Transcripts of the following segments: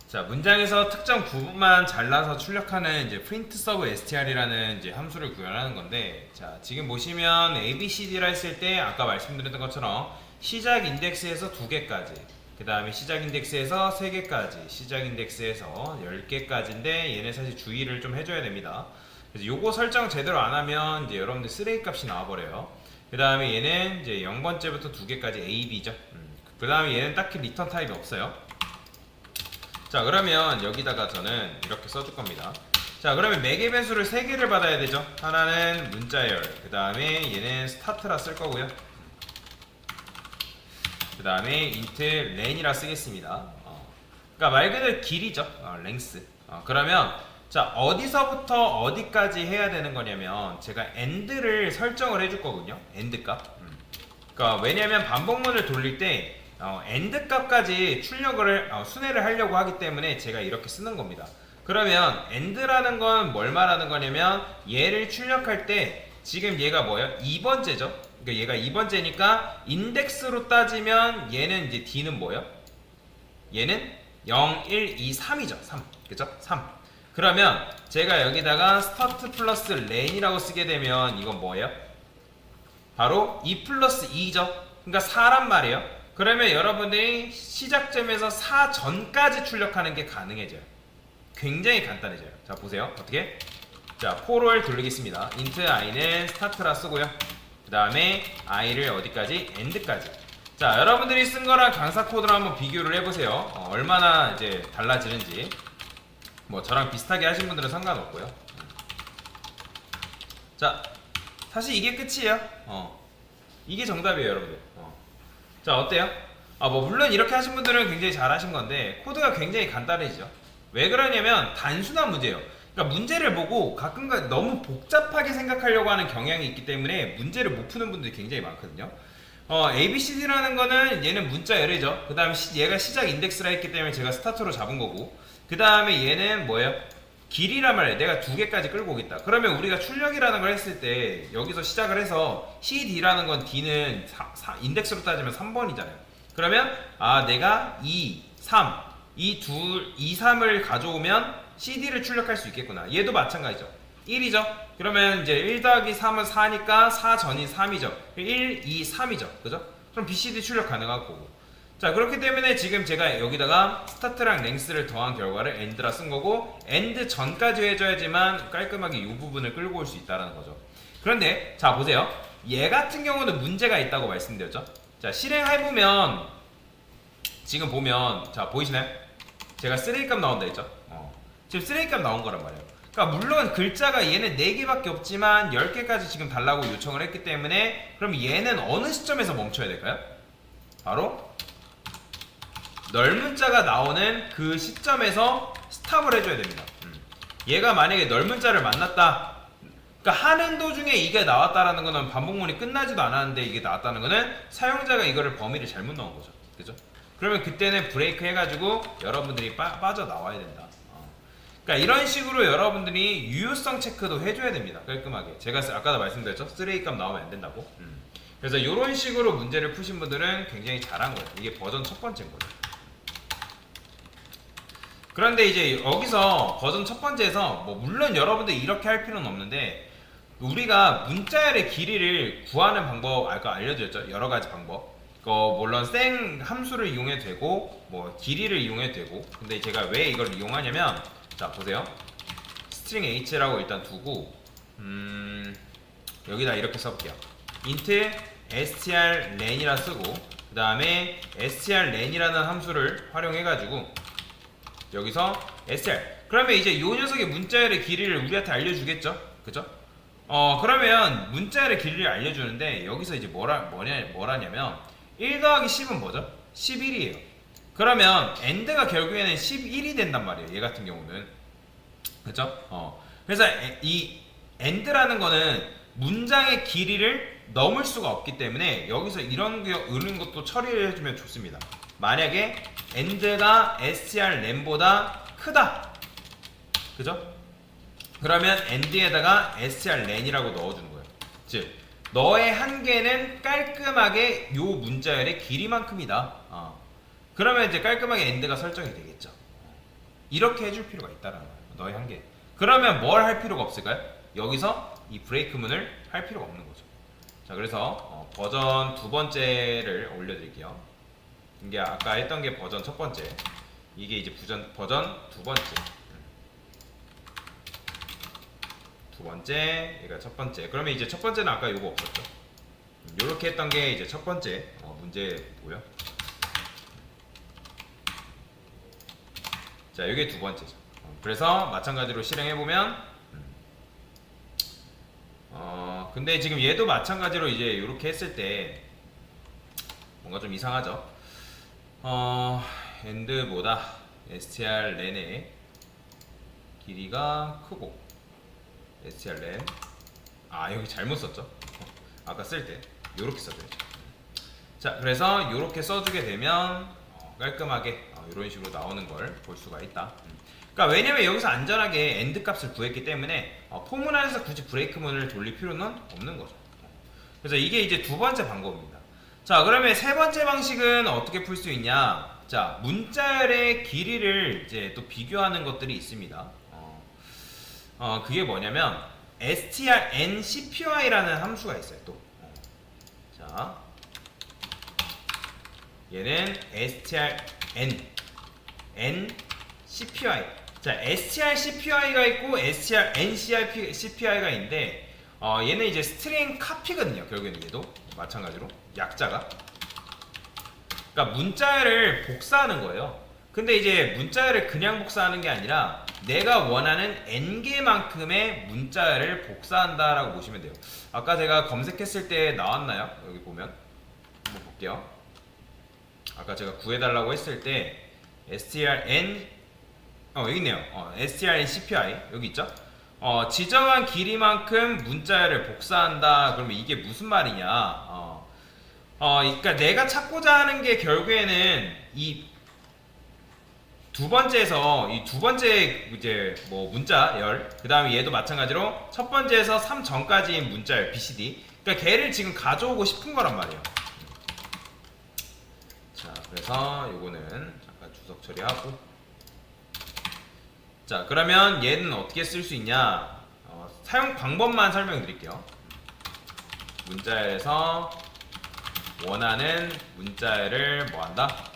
자, 문장에서 특정 부분만 잘라서 출력하는 이제 print sub str이라는 이제 함수를 구현하는 건데, 자, 지금 보시면 ABCD라 했을 때 아까 말씀드렸던 것처럼 시작 인덱스에서 2개까지, 그 다음에 시작 인덱스에서 3개까지, 시작 인덱스에서 10개까지인데 얘네 사실 주의를 좀 해줘야 됩니다. 그래서 요거 설정 제대로 안 하면 이제 여러분들 쓰레기 값이 나와버려요. 그 다음에 얘는 이제 0번째부터 2개까지 A, B죠. 그 다음에 얘는 딱히 리턴 타입이 없어요. 자, 그러면 여기다가 저는 이렇게 써줄 겁니다. 자, 그러면 매개 변수를 3개를 받아야 되죠. 하나는 문자열, 그 다음에 얘는 스타트라 쓸 거고요. 그 다음에 int len이라 쓰겠습니다. 그러니까 말 그대로 길이죠. length. 그러면 자, 어디서부터 어디까지 해야 되는 거냐면 제가 end를 설정을 해줄 거거든요. end 값. 그러니까 왜냐면 반복문을 돌릴 때 end 값까지 출력을 순회를 하려고 하기 때문에 제가 이렇게 쓰는 겁니다. 그러면 end라는 건 뭘 말하는 거냐면 얘를 출력할 때 지금 얘가 뭐예요? 2번째죠. 그러니까 얘가 2번째니까 인덱스로 따지면 얘는 이제 d는 뭐예요? 얘는 0, 1, 2, 3이죠. 3. 그죠? 3. 그러면 제가 여기다가 start 플러스 len이라고 쓰게 되면 이건 뭐예요? 바로 2 플러스 2죠. 그러니까 4란 말이에요. 그러면 여러분들이 시작점에서 4 전까지 출력하는 게 가능해져요. 굉장히 간단해져요. 자, 보세요. 어떻게? 자, for를 돌리겠습니다. int i는 start라 쓰고요. 그 다음에 i를 어디까지? end까지. 자, 여러분들이 쓴 거랑 강사 코드를 한번 비교를 해보세요. 얼마나 이제 달라지는지. 뭐 저랑 비슷하게 하신 분들은 상관없고요. 자, 사실 이게 끝이에요. 이게 정답이에요, 여러분들. 자, 어때요? 뭐 물론 이렇게 하신 분들은 굉장히 잘 하신 건데 코드가 굉장히 간단해지죠. 왜 그러냐면 단순한 문제예요. 그러니까 문제를 보고 가끔가 너무 복잡하게 생각하려고 하는 경향이 있기 때문에 문제를 못 푸는 분들이 굉장히 많거든요. ABCD라는 거는 얘는 문자 열이죠. 그 다음에 얘가 시작 인덱스라 했기 때문에 제가 스타트로 잡은 거고, 그 다음에 얘는 뭐예요? 길이란 말이에요. 내가 2개까지 끌고 오겠다. 그러면 우리가 출력이라는 걸 했을 때 여기서 시작을 해서 CD라는 건 D는 인덱스로 따지면 3번이잖아요. 그러면 내가 2, 3, 2, 3을 가져오면 CD를 출력할 수 있겠구나. 얘도 마찬가지죠. 1이죠. 그러면 이제 1 더하기 3은 4니까 4 전이 3이죠. 1, 2, 3이죠. 그죠? 그럼 BCD 출력 가능할 거고. 자, 그렇기 때문에 지금 제가 여기다가 스타트랑 랭스를 더한 결과를 end라 쓴 거고, end 전까지 해줘야지만 깔끔하게 이 부분을 끌고 올 수 있다는 거죠. 그런데 자, 보세요. 얘 같은 경우는 문제가 있다고 말씀드렸죠. 자, 실행해보면 지금 보면 자, 보이시나요? 제가 쓰레기값 나온다 했죠. 지금 쓰레기값 나온 거란 말이에요. 그러니까 물론 글자가 얘는 4개밖에 없지만 10개까지 지금 달라고 요청을 했기 때문에 그럼 얘는 어느 시점에서 멈춰야 될까요? 바로 넓은 자가 나오는 그 시점에서 스탑을 해줘야 됩니다. 얘가 만약에 넓은 자를 만났다, 그러니까 하는 도중에 이게 나왔다라는 거는 반복문이 끝나지도 않았는데 이게 나왔다는 거는 사용자가 이거를 범위를 잘못 넣은 거죠. 그죠? 그러면 그때는 브레이크 해가지고 여러분들이 빠져나와야 된다. 그러니까 이런 식으로 여러분들이 유효성 체크도 해줘야 됩니다. 깔끔하게. 제가 아까도 말씀드렸죠? 쓰레기값 나오면 안 된다고. 그래서 이런 식으로 문제를 푸신 분들은 굉장히 잘한 거예요. 이게 버전 첫 번째인 거죠. 그런데 이제 여기서 버전 첫 번째에서 뭐 물론 여러분들 이렇게 할 필요는 없는데 우리가 문자열의 길이를 구하는 방법 아까 알려드렸죠. 여러 가지 방법. 물론 생 함수를 이용해도 되고 뭐 길이를 이용해도 되고, 근데 제가 왜 이걸 이용하냐면 자, 보세요. string h라고 일단 두고 여기다 이렇게 써볼게요. int strlen이라 쓰고 그 다음에 strlen이라는 함수를 활용해가지고 여기서 str, 그러면 이제 이 녀석의 문자열의 길이를 우리한테 알려주겠죠? 그죠? 그러면 문자열의 길이를 알려주는데 여기서 이제 뭐라냐면 1 더하기 10은 뭐죠? 11이에요. 그러면 end가 결국에는 11이 된단 말이에요. 얘 같은 경우는. 그죠? 그래서 이 end라는 거는 문장의 길이를 넘을 수가 없기 때문에 여기서 이런 것도 처리를 해주면 좋습니다. 만약에 end가 strlen보다 크다. 그죠? 그러면 end에다가 strlen이라고 넣어주는 거예요. 즉 너의 한계는 깔끔하게 요 문자열의 길이만큼이다. 그러면 이제 깔끔하게 end가 설정이 되겠죠. 이렇게 해줄 필요가 있다라는 거예요. 너의 한계. 그러면 뭘 할 필요가 없을까요? 여기서 이 브레이크문을 할 필요가 없는 거죠. 자, 그래서 버전 두 번째를 올려드릴게요. 이게 아까 했던 게 버전 첫 번째, 이게 이제 버전 두 번째. 두 번째, 얘가 첫 번째. 그러면 이제 첫 번째는 아까 요거 없었죠. 요렇게 했던 게 이제 첫 번째 문제고요. 자, 요게 두 번째죠. 그래서 마찬가지로 실행해보면 근데 지금 얘도 마찬가지로 이제 요렇게 했을 때 뭔가 좀 이상하죠. end보다 strlen의 길이가 크고 strlen 여기 잘못 썼죠. 아까 쓸 때 요렇게 써줘야죠. 자, 그래서 요렇게 써주게 되면 깔끔하게 이런 식으로 나오는 걸 볼 수가 있다. 그러니까 왜냐면 여기서 안전하게 end 값을 구했기 때문에 포문 안에서 굳이 브레이크문을 돌릴 필요는 없는 거죠. 그래서 이게 이제 두 번째 방법입니다. 자, 그러면 세 번째 방식은 어떻게 풀 수 있냐? 자, 문자열의 길이를 이제 또 비교하는 것들이 있습니다. 그게 뭐냐면 strncpy라는 함수가 있어요. 또 자, 얘는 strncpy. 자, strcpy가 있고 strncpy가 있는데 얘는 이제 스트링 카피거든요. 결국에는 얘도 마찬가지로 약자가. 그러니까 문자열을 복사하는 거예요. 근데 이제 문자열을 그냥 복사하는 게 아니라 내가 원하는 n개만큼의 문자열을 복사한다라고 보시면 돼요. 아까 제가 검색했을 때 나왔나요? 여기 보면 한번 볼게요. 아까 제가 구해달라고 했을 때 여기 있네요. strncpy 여기 있죠? 지정한 길이만큼 문자열을 복사한다. 그러면 이게 무슨 말이냐? 그러니까 내가 찾고자 하는 게 결국에는 이 두 번째에서 이 두 번째 이제 뭐 문자열, 그 다음에 얘도 마찬가지로 첫 번째에서 3 전까지인 문자열 BCD. 그러니까 걔를 지금 가져오고 싶은 거란 말이에요. 자, 그래서 요거는 잠깐 주석 처리하고. 자, 그러면 얘는 어떻게 쓸 수 있냐? 사용 방법만 설명드릴게요. 문자열에서 원하는 문자열을 뭐한다?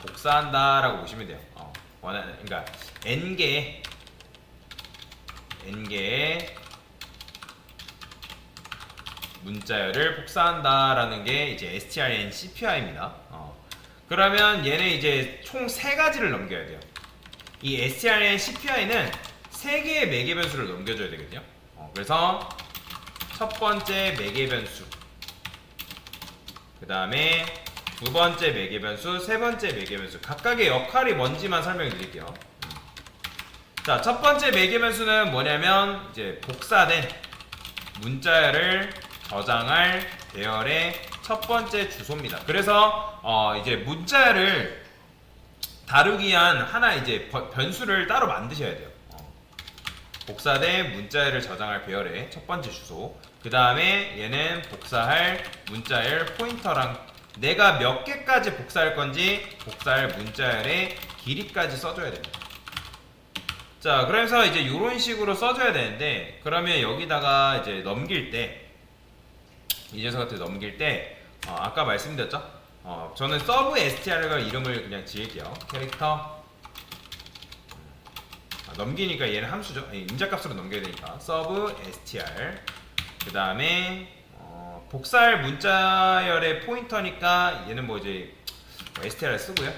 복사한다 라고 보시면 돼요. 원하는, 그러니까 n개의 문자열을 복사한다 라는 게 이제 strncpy입니다. 그러면 얘는 이제 총 3가지를 넘겨야 돼요. 이 strncpy는 3개의 매개 변수를 넘겨줘야 되거든요. 그래서 첫 번째 매개 변수, 그 다음에 두 번째 매개 변수, 세 번째 매개 변수, 각각의 역할이 뭔지만 설명해 드릴게요. 자, 첫 번째 매개 변수는 뭐냐면 이제 복사된 문자열을 저장할 배열의 첫 번째 주소입니다. 그래서 이제 문자열을 다루기 위한 하나 이제 변수를 따로 만드셔야 돼요. 복사된 문자열을 저장할 배열의 첫 번째 주소. 그 다음에 얘는 복사할 문자열 포인터랑 내가 몇 개까지 복사할 건지 복사할 문자열의 길이까지 써줘야 됩니다. 자, 그래서 이제 이런 식으로 써줘야 되는데, 그러면 여기다가 이제 넘길 때, 이 녀석한테 넘길 때, 아까 말씀드렸죠? 저는 서브 str가 이름을 그냥 지을게요. 캐릭터 넘기니까 얘는 함수죠. 임자값으로 넘겨야 되니까 서브 str. 그 다음에 복사할 문자열의 포인터니까 얘는 뭐 이제 str을 쓰고요.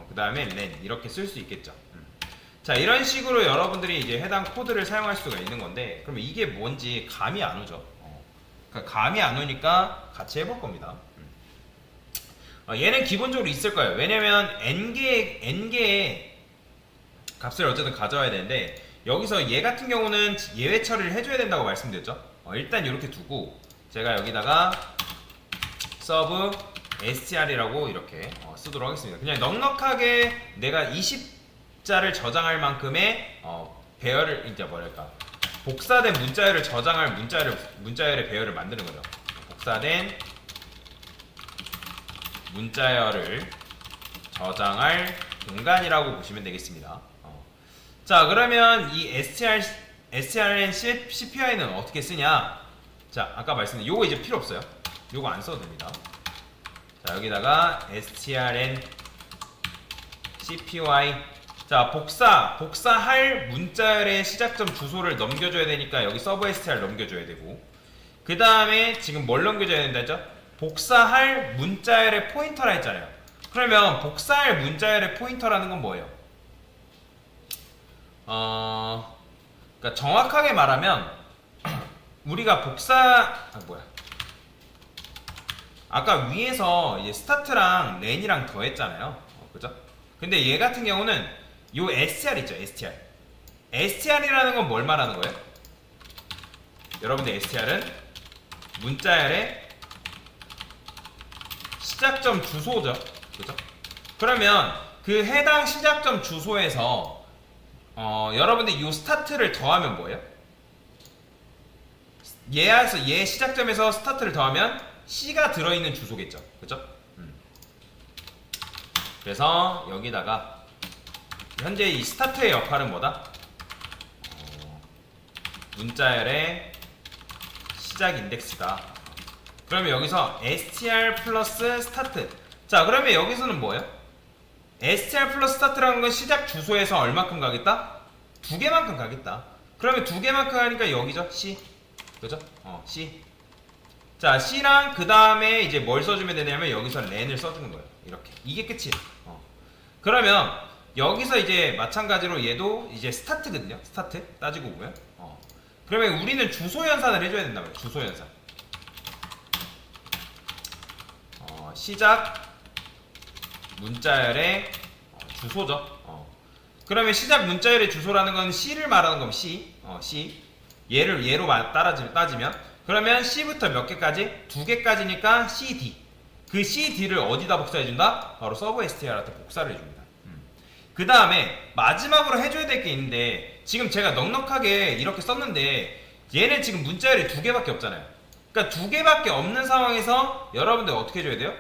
그 다음에 len 이렇게 쓸 수 있겠죠. 자, 이런 식으로 여러분들이 이제 해당 코드를 사용할 수가 있는 건데, 그러면 이게 뭔지 감이 안 오죠. 그러니까 감이 안 오니까 같이 해볼 겁니다. 얘는 기본적으로 있을 거예요. 왜냐면 n개의 값을 어쨌든 가져와야 되는데, 여기서 얘 같은 경우는 예외 처리를 해줘야 된다고 말씀드렸죠. 일단 이렇게 두고 제가 여기다가 서브 str이라고 이렇게 쓰도록 하겠습니다. 그냥 넉넉하게 내가 20자를 저장할 만큼의 배열을, 이제 뭐랄까, 복사된 문자열을 저장할 문자열의 배열을 만드는 거죠. 복사된 문자열을 저장할 공간이라고 보시면 되겠습니다. 자, 그러면 이 strn cpy는 어떻게 쓰냐? 자, 아까 말씀드린 요거 이제 필요 없어요. 요거 안 써도 됩니다. 자, 여기다가 strn cpy. 자, 복사할 문자열의 시작점 주소를 넘겨줘야 되니까 여기 서브 str 넘겨줘야 되고, 그 다음에 지금 뭘 넘겨줘야 된다 했죠? 복사할 문자열의 포인터라 했잖아요. 그러면 복사할 문자열의 포인터라는 건 뭐예요? 그러니까 정확하게 말하면 우리가 아까 위에서 이제 스타트랑 렌이랑 더했잖아요. 그죠? 근데 얘 같은 경우는 요 str 있죠, str. str이라는 건 뭘 말하는 거예요? 여러분들 str은 문자열의 시작점 주소죠. 그죠? 그러면 그 해당 시작점 주소에서 여러분들 이 스타트를 더하면 뭐예요? 얘 시작점에서 스타트를 더하면 C가 들어있는 주소겠죠. 그죠? 그래서 여기다가 현재 이 스타트의 역할은 뭐다? 문자열의 시작 인덱스다. 그러면 여기서 str 플러스 스타트. 자, 그러면 여기서는 뭐예요? str 플러스 스타트라는 건 시작 주소에서 얼마큼 가겠다? 2개만큼 가겠다. 그러면 2개만큼 가니까 여기죠? C. 그죠? C. 자, C랑 그 다음에 이제 뭘 써주면 되냐면 여기서 렌을 써주는 거예요. 이렇게. 이게 끝이에요. 그러면 여기서 이제 마찬가지로 얘도 이제 스타트거든요. 스타트. 따지고 보면. 그러면 우리는 주소 연산을 해줘야 된단 말이에요. 주소 연산. 시작 문자열의 주소죠. 그러면 시작 문자열의 주소라는 건 C를 말하는 거면 C. C. 얘를 얘로 따지면 그러면 C부터 몇 개까지? 2개까지니까 CD. 그 CD를 어디다 복사해준다? 바로 서브 str한테 복사를 해줍니다. 그 다음에 마지막으로 해줘야 될 게 있는데 지금 제가 넉넉하게 이렇게 썼는데 얘는 지금 문자열이 2개밖에 없잖아요. 그러니까 2개밖에 없는 상황에서 여러분들 어떻게 해줘야 돼요?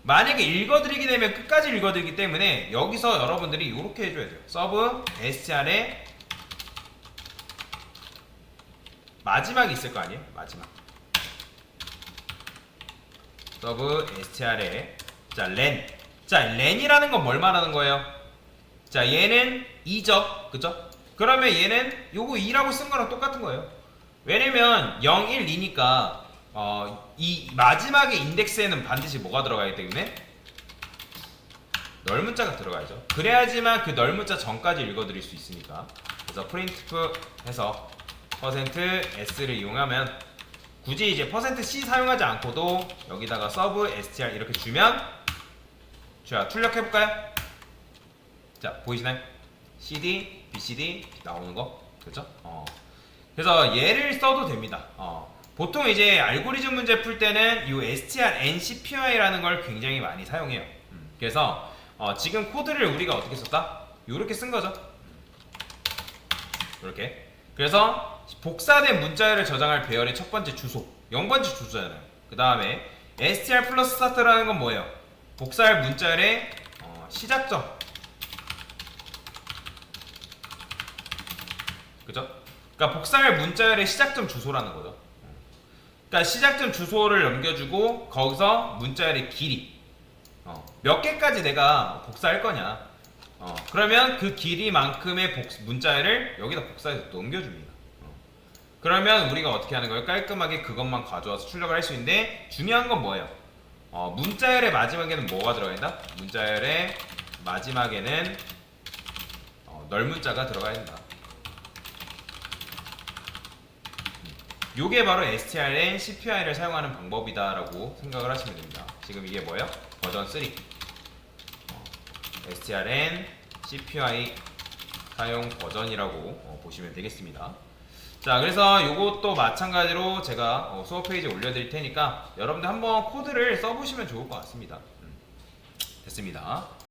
만약에 읽어드리게 되면 끝까지 읽어드리기 때문에 여기서 여러분들이 이렇게 해줘야 돼요. 서브 str의 마지막이 있을 거 아니에요? 마지막. 서브 str의 자, len. 자, len이라는 건 뭘 말하는 거예요? 자, 얘는 2죠. 그죠? 그러면 얘는 요거 2라고 쓴 거랑 똑같은 거예요. 왜냐면 0, 1, 2니까 이 마지막에 인덱스에는 반드시 뭐가 들어가기 때문에 널 문자가 들어가야죠. 그래야지만 그 널 문자 전까지 읽어드릴 수 있으니까. 그래서 printf 해서 %s를 이용하면 굳이 이제 %c 사용하지 않고도 여기다가 서브 str 이렇게 주면 자, 출력해볼까요? 자, 보이시나요? cd, bcd 나오는 거. 그죠? 그래서 얘를 써도 됩니다. 보통 이제 알고리즘 문제 풀 때는 이 strncpy라는 걸 굉장히 많이 사용해요. 그래서 지금 코드를 우리가 어떻게 썼다? 이렇게 쓴 거죠. 이렇게. 그래서 복사된 문자열을 저장할 배열의 첫 번째 주소, 0번째 주소잖아요. 그 다음에 str 플러스 스타트라는 건 뭐예요? 복사할 문자열의 시작점. 그죠? 그러니까 복사할 문자열의 시작점 주소라는 거죠. 그러니까 시작점 주소를 넘겨주고 거기서 문자열의 길이 몇 개까지 내가 복사할 거냐. 그러면 그 길이만큼의 문자열을 여기다 복사해서 넘겨줍니다. 그러면 우리가 어떻게 하는 거예요? 깔끔하게 그것만 가져와서 출력을 할 수 있는데 중요한 건 뭐예요? 문자열의 마지막에는 뭐가 들어가야 된다? 문자열의 마지막에는 널 문자가 들어가야 된다. 요게 바로 strn cpy를 사용하는 방법이다라고 생각을 하시면 됩니다. 지금 이게 뭐예요? 버전 3. strn cpy 사용 버전이라고 보시면 되겠습니다. 자, 그래서 요것도 마찬가지로 제가 수업 페이지에 올려드릴 테니까 여러분들 한번 코드를 써보시면 좋을 것 같습니다. 됐습니다.